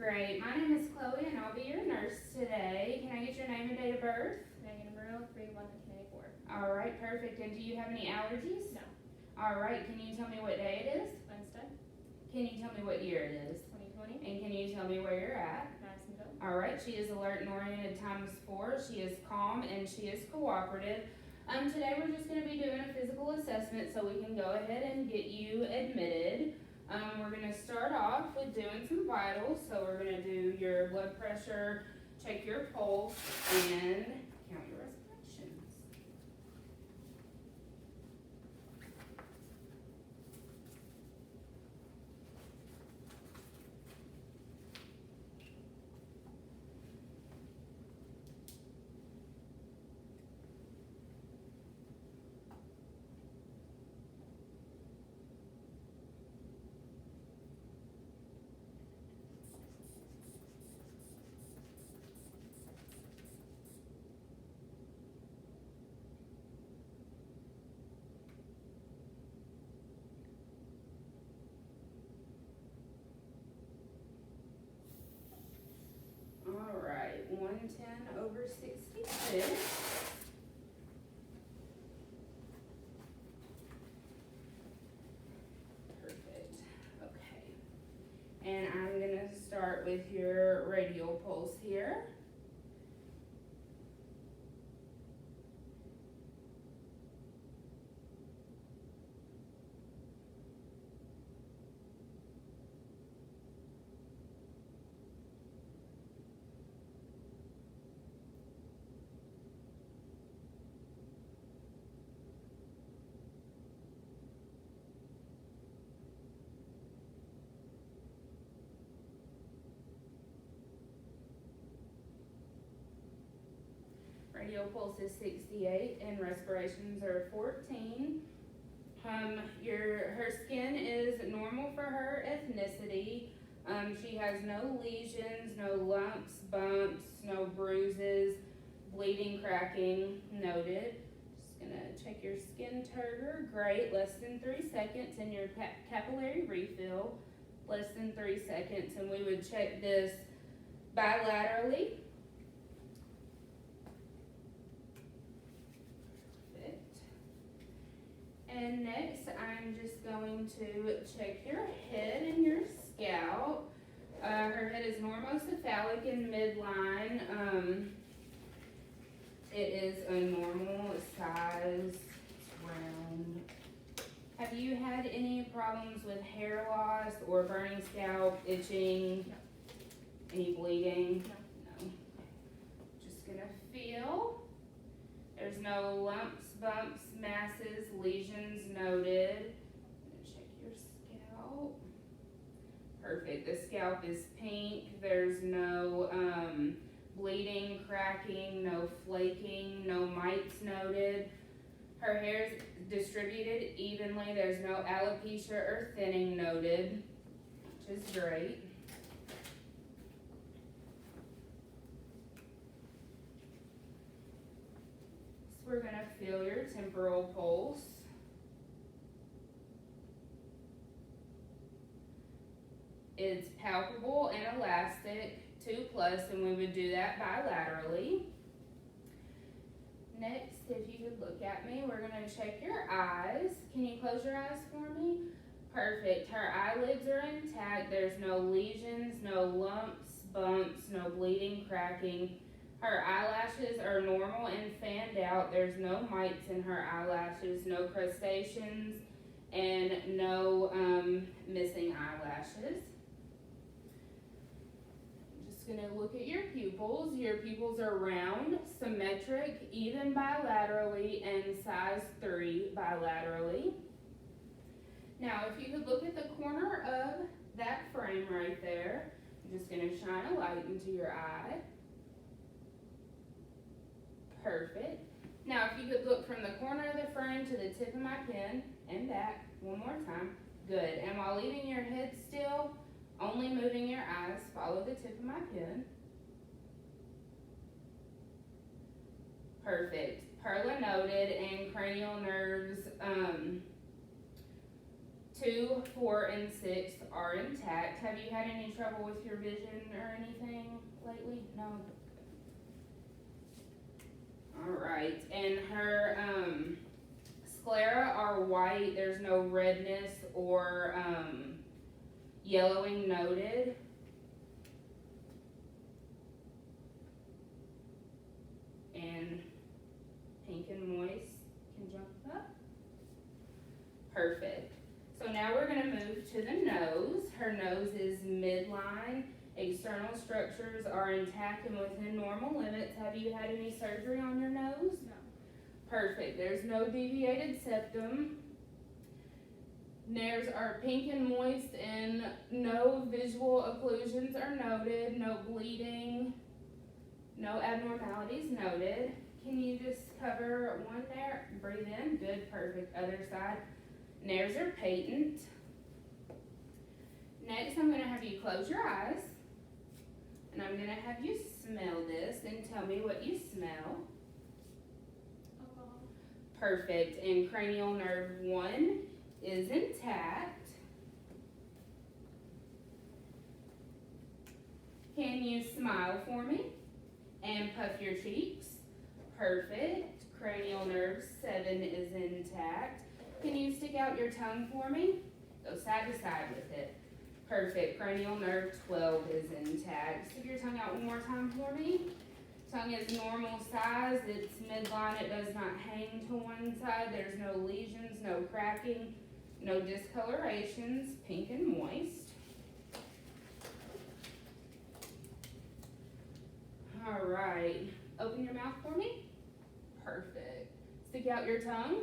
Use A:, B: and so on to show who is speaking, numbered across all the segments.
A: Great. My name is Chloe and I'll be your nurse today. Can I get your name and date of birth?
B: Megan Amaro, 3/1/1984.
A: All right, perfect. And do you have any allergies?
B: No.
A: All right, can you tell me what day it is?
B: Wednesday,
A: Can you tell me what year it is?
B: 2020,
A: And can you tell me where you're at?
B: Madisonville.
A: All right, she is alert and oriented times 4. She is calm and she is cooperative. Today we're just going to be doing a physical assessment so we can go ahead and get you admitted. We're going to start off with doing some vitals. So we're going to do your blood pressure, check your pulse, and count your respirations. All right, 110/66. Perfect. Okay. And I'm gonna start with your radial pulse here. Radial pulse is 68 and respirations are 14. Her skin is normal for her ethnicity. She has no lesions, no lumps, bumps, no bruises, bleeding, cracking noted. Just gonna check your skin turgor. Great, less than 3 seconds, and your capillary refill, less than 3 seconds, and we would check this bilaterally. And next, I'm just going to check your head and your scalp. Her head is normocephalic in midline. It is a normal size, it's round. Have you had any problems with hair loss or burning scalp, itching?
B: No.
A: Any bleeding?
B: No.
A: No. Just gonna feel. There's no lumps, bumps, masses, lesions noted. I'm gonna check your scalp. Perfect. The scalp is pink. There's no bleeding, cracking, no flaking, no mites noted. Her hair is distributed evenly. There's no alopecia or thinning noted, which is great. We're gonna feel your temporal pulse. It's palpable and elastic, 2+, and we would do that bilaterally. Next, if you could look at me, we're gonna check your eyes. Can you close your eyes for me? Perfect. Her eyelids are intact. There's no lesions, no lumps, bumps, no bleeding, cracking. Her eyelashes are normal and fanned out. There's no mites in her eyelashes, no crustaceans, and no missing eyelashes. I'm just gonna look at your pupils. Your pupils are round, symmetric, even bilaterally, and size 3 bilaterally. Now, if you could look at the corner of that frame right there, I'm just gonna shine a light into your eye. Perfect. Now, if you could look from the corner of the frame to the tip of my pen and back one more time. Good. And while leaving your head still, only moving your eyes, follow the tip of my pen. Perfect. Perla noted and cranial nerves 2, 4, and 6 are intact. Have you had any trouble with your vision or anything lately? No? Alright, and her sclera are white. There's no redness or yellowing noted. And pink and moist can jump up. Perfect. So now we're going to move to the nose. Her nose is midline. External structures are intact and within normal limits. Have you had any surgery on your nose?
B: No.
A: Perfect. There's no deviated septum. Nares are pink and moist and no visual occlusions are noted. No bleeding. No abnormalities noted. Can you just cover one there? Breathe in. Good. Perfect. Other side. Nares are patent. Next, I'm going to have you close your eyes. And I'm going to have you smell this and tell me what you smell.
B: Alcohol.
A: Perfect. And cranial nerve 1 is intact. Can you smile for me? And puff your cheeks. Perfect. Cranial nerve 7 is intact. Can you stick out your tongue for me? Go side to side with it. Perfect. Cranial nerve 12 is intact. Stick your tongue out one more time for me. Tongue is normal size. It's midline. It does not hang to one side. There's no lesions, no cracking, no discolorations. Pink and moist. All right. Open your mouth for me. Perfect. Stick out your tongue.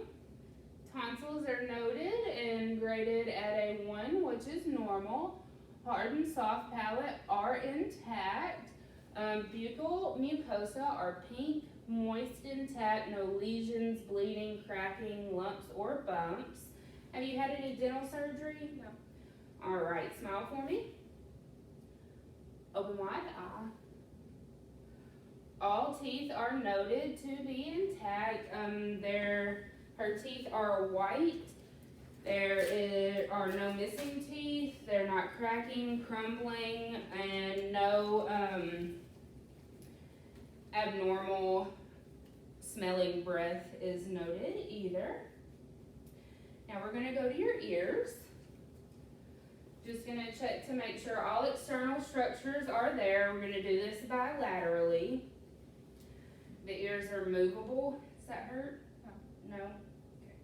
A: Tonsils are noted and graded at a 1, which is normal. Hard and soft palate are intact. Buccal mucosa are pink, moist, intact, no lesions, bleeding, cracking, lumps, or bumps. Have you had any dental surgery?
B: No.
A: All right, smile for me. Open wide eye. All teeth are noted to be intact. Her teeth are white. There are no missing teeth. They're not cracking, crumbling, and no abnormal smelling breath is noted either. Now we're going to go to your ears. Just going to check to make sure all external structures are there. We're going to do this bilaterally. The ears are movable. Does that hurt? No? Okay.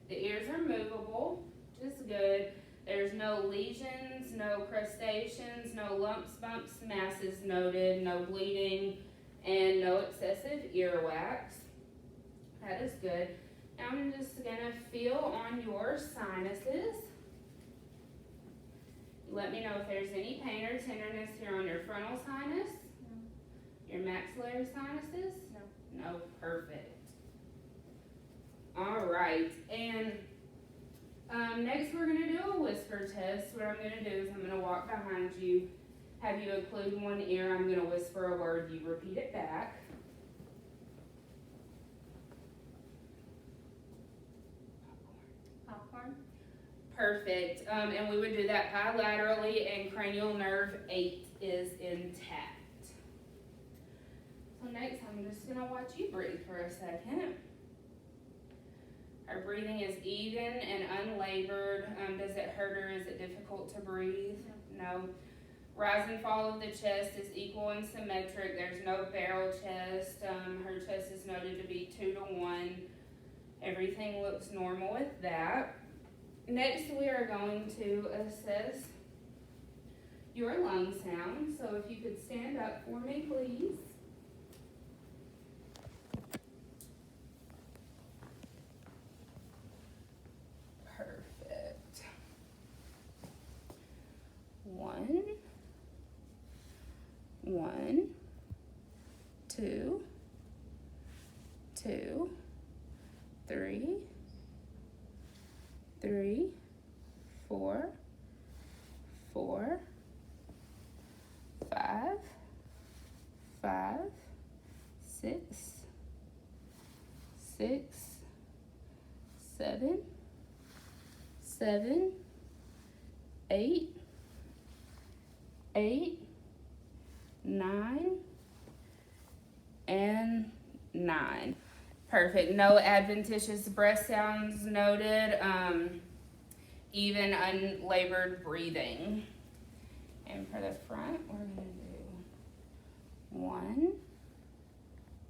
A: The ears are movable, which is good. There's no lesions, no crustaceans, no lumps, bumps, masses noted, no bleeding, and no excessive earwax. That is good. Now I'm just going to feel on your sinuses. Let me know if there's any pain or tenderness here on your frontal sinus.
B: No.
A: Your maxillary sinuses?
B: No.
A: No, perfect. All right, and next we're going to do a whisper test. What I'm going to do is I'm going to walk behind you, have you occlude one ear. I'm going to whisper a word. You repeat it back.
B: Popcorn.
A: Perfect. And we would do that bilaterally, and cranial nerve 8 is intact. So next, I'm just going to watch you breathe for a second. Our breathing is even and unlabored. Does it hurt or is it difficult to breathe? No. Rise and fall of the chest is equal and symmetric. There's no barrel chest. Her chest is noted to be 2 to 1. Everything looks normal with that. Next, we are going to assess your lung sound. So if you could stand up for me, please. Perfect. 1, 1, 2, 2, 3, 3, 4, 4, 5, 5, 6, 6, 7, 7, 8, 8, 9, and 9. Perfect. No adventitious breath sounds noted. Even unlabored breathing. And for the front, we're going to do 1,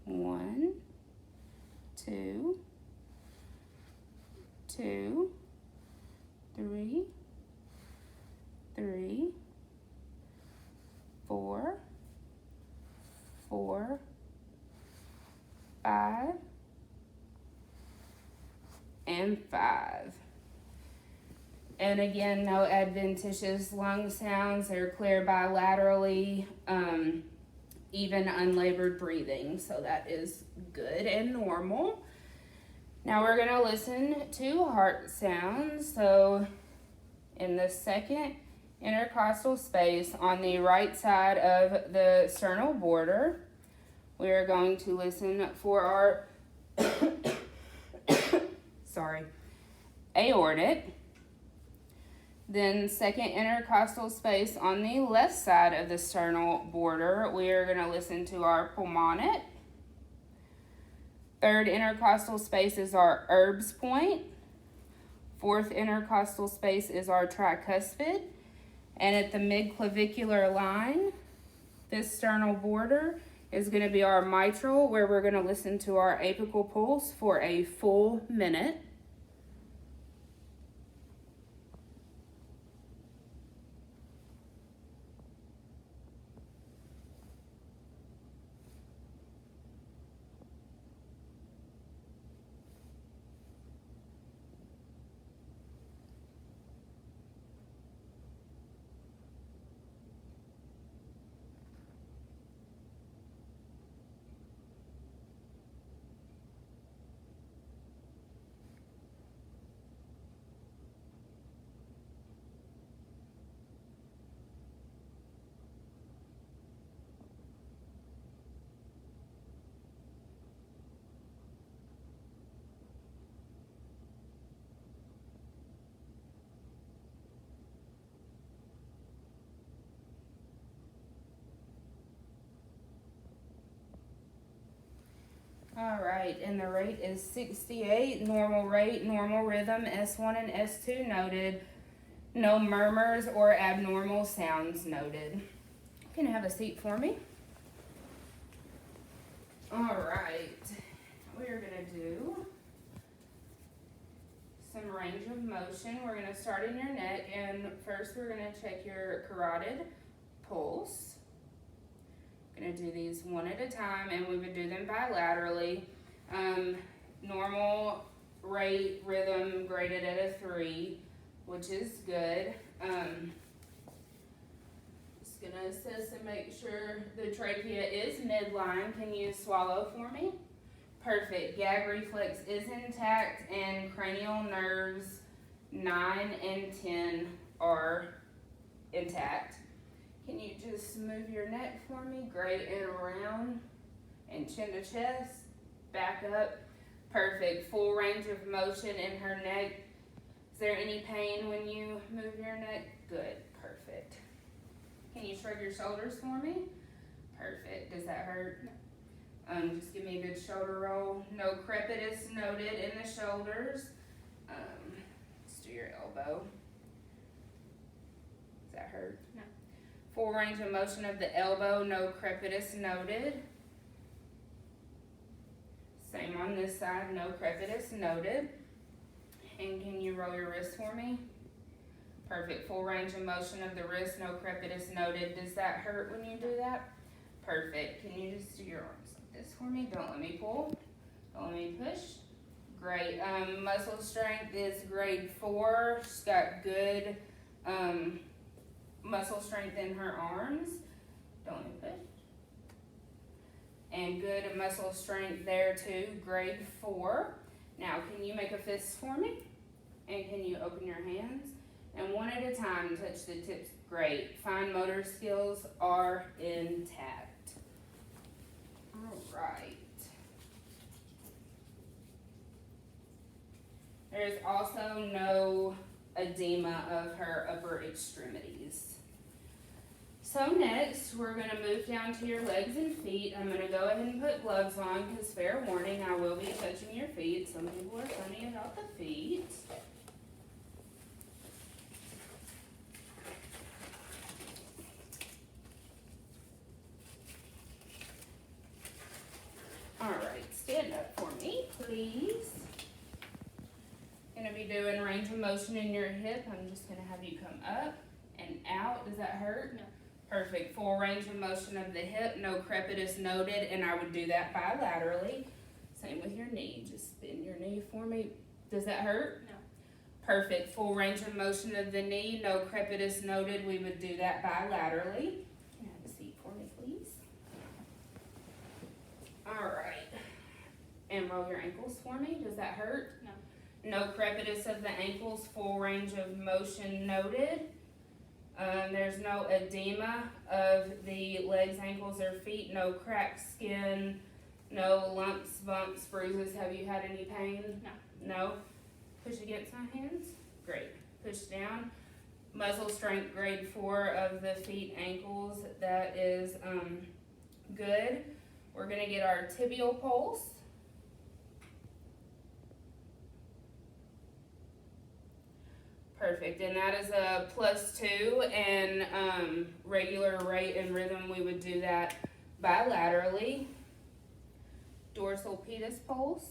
A: 1, 2, 2, 3, 3, 4, 4, 5, and 5. And again, no adventitious lung sounds. They're clear bilaterally, even unlabored breathing. So that is good and normal. Now we're going to listen to heart sounds. So in the second intercostal space on the right side of the sternal border, we are going to listen for our aortic. Then second intercostal space on the left side of the sternal border, we are going to listen to our pulmonic. Third intercostal space is our Erb's point. Fourth intercostal space is our tricuspid. And at the midclavicular line, this sternal border is going to be our mitral, where we're going to listen to our apical pulse for a full minute. All right, and the rate is 68, normal rate, normal rhythm, S1 and S2 noted. No murmurs or abnormal sounds noted. Can you have a seat for me? All right, we're gonna do some range of motion. We're gonna start in your neck, and first we're gonna check your carotid pulse. Gonna do these one at a time, and we would do them bilaterally. Normal rate, rhythm graded at a 3, which is good. Just gonna assess and make sure the trachea is midline. Can you swallow for me? Perfect. Gag reflex is intact, and cranial nerves 9 and 10 are intact. Can you just move your neck for me? Great, and around, and chin to chest, back up. Perfect, full range of motion in her neck. Is there any pain when you move your neck? Good, perfect. Can you shrug your shoulders for me? Perfect, does that hurt? Just give me a good shoulder roll. No crepitus noted in the shoulders. Let's do your elbow. Does that hurt?
B: No.
A: Full range of motion of the elbow, no crepitus noted. Same on this side, no crepitus noted. And can you roll your wrist for me? Perfect, full range of motion of the wrist, no crepitus noted. Does that hurt when you do that? Perfect, can you just do your arms like this for me? Don't let me pull, don't let me push. Great, muscle strength is grade 4. She's got good, muscle strength in her arms. Don't let me push. And good muscle strength there too, grade 4. Now, can you make a fist for me? And can you open your hands? And one at a time, touch the tips. Great. Fine motor skills are intact. All right. There's also no edema of her upper extremities. So next, we're gonna move down to your legs and feet. I'm gonna go ahead and put gloves on, because fair warning, I will be touching your feet. Some people are funny about the feet. All right, stand up for me, please. Gonna be doing range of motion in your hip. I'm just gonna have you come up and out. Does that hurt?
B: No.
A: Perfect. Full range of motion of the hip, no crepitus noted, and I would do that bilaterally. Same with your knee. Just bend your knee for me. Does that hurt?
B: No.
A: Perfect. Full range of motion of the knee, no crepitus noted. We would do that bilaterally. Can you have a seat for me, please? All right. And roll your ankles for me. Does that hurt?
B: No.
A: No crepitus of the ankles, full range of motion noted. There's no edema of the legs, ankles, or feet, no cracked skin, no lumps, bumps, bruises. Have you had any pain?
B: No.
A: No? Push against my hands. Great. Push down. Muscle strength grade 4 of the feet, ankles. That is good. We're going to get our tibial pulse. Perfect, and that is a +2, and regular rate and rhythm, we would do that bilaterally. Dorsal pedis pulse.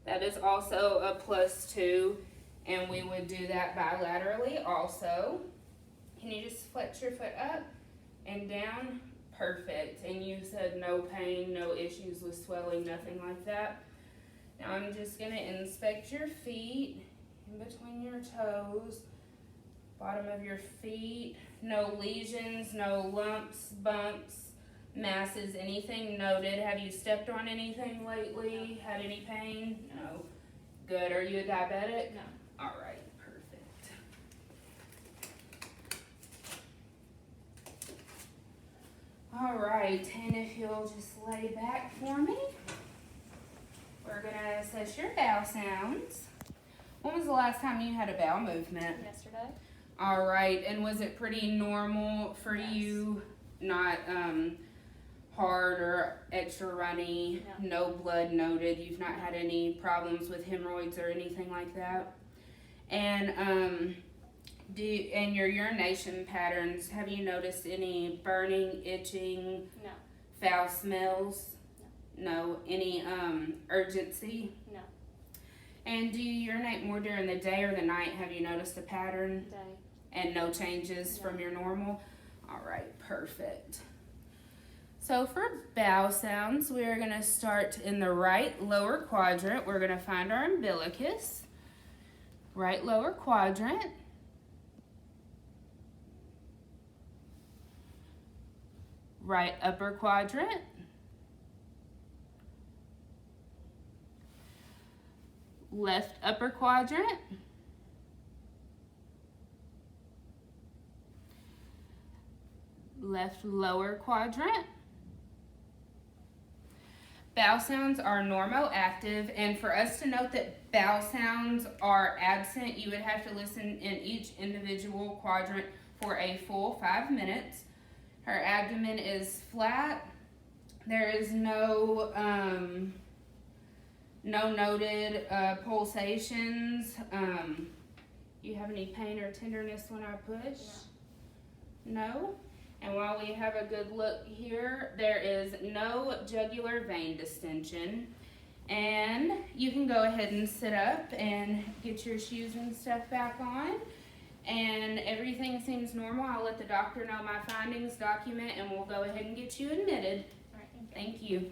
A: That is also a +2, and we would do that bilaterally also. Can you just flex your foot up and down? Perfect. And you said no pain, no issues with swelling, nothing like that. Now I'm just going to inspect your feet, in between your toes, bottom of your feet. No lesions, no lumps, bumps, masses, anything noted. Have you stepped on anything lately? Had any pain? No. Good. Are you a diabetic?
B: No.
A: All right. Perfect. All right. And if you'll just lay back for me, we're going to assess your bowel sounds. When was the last time you had a bowel movement?
B: Yesterday.
A: All right. And was it pretty normal for
B: Yes.
A: you? Not hard or extra runny? No blood noted? You've not had any problems with hemorrhoids or anything like that? And and your urination patterns, have you noticed any burning, itching,
B: No.
A: foul smells? No. Any urgency?
B: No.
A: And do you urinate more during the day or the night? Have you noticed a pattern?
B: Day.
A: And no changes
B: No.
A: from your normal? All right, perfect. So for bowel sounds, we're going to start in the right lower quadrant. We're going to find our umbilicus. Right lower quadrant. Right upper quadrant. Left upper quadrant. Left lower quadrant. Bowel sounds are normoactive, and for us to note that bowel sounds are absent, you would have to listen in each individual quadrant for a full 5 minutes. Her abdomen is flat. There is no noted pulsations. You have any pain or tenderness when I push? No? And while we have a good look here, there is no jugular vein distension. And you can go ahead and sit up and get your shoes and stuff back on. And everything seems normal. I'll let the doctor know my findings, document, and we'll go ahead and get you admitted.
B: All right. Thank you.
A: Thank you.